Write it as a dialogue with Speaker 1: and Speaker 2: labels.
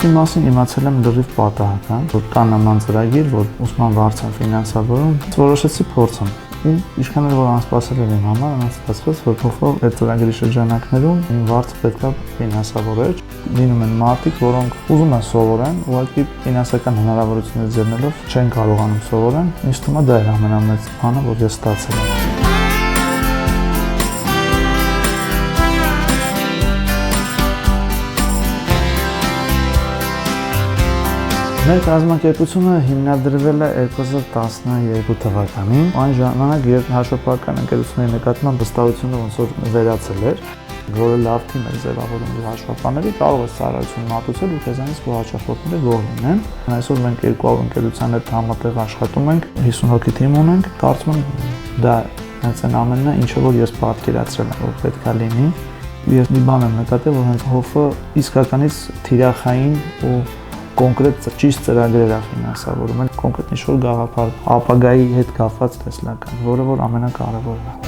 Speaker 1: Վարձի մասին իմացել եմ լրիվ պատահական, որ կա նման ծրագիր, որ ուսման վարձ են ֆինանսավորում, որոշեցի փորձեմ։ Ինչքան էլ որ անսպասել էր իմ համար, անստացվեց, որ փոխով այդ ծրագրի շրջանակներում իմ վարձը պետք է ֆինանսավորել։ Լինում են մարդիկ, որոնք ուզում են սովորեն, ուղղակի ֆինանսական հնարավորություններ ձեռնելով չեն կարողանում սովորեն։ Ինձ թվում է դա է ամենամեծ բանը, որ ես ստացել եմ։ Մեր կազմակերպությունը հիմնադրվել է 2012 թվականին, այն ժամանակ, երբ հաշվապահական ընկերությունների նկատմամբ վստահությունը ոնց որ վերացել էր, որը լավ թիմ էր ձևավորում հաշվապահների, կարող է ծառայություն մատուցել ու քեզանից քո հաճախորդները գոհ լինեն։ Այսօր մենք 200 ընկերության հետ համատեղ աշխատում ենք, 50 հոգի թիմ ունենք, կարծում եմ դա հենց այն ամենն է, ինչը որ ես պատկերացրել եմ, որ պետք է լինի։ Ես մի բան եմ նկատել, որ հենց հոֆը իսկականից թիրախային ու կոնկրետ ճիշտ ծրագրեր է ֆինանսավորում, կոնկրետ ինչ-որ գաղափար, ապագայի հետ կապված տեսլական, որը որ ամենակարևորն է։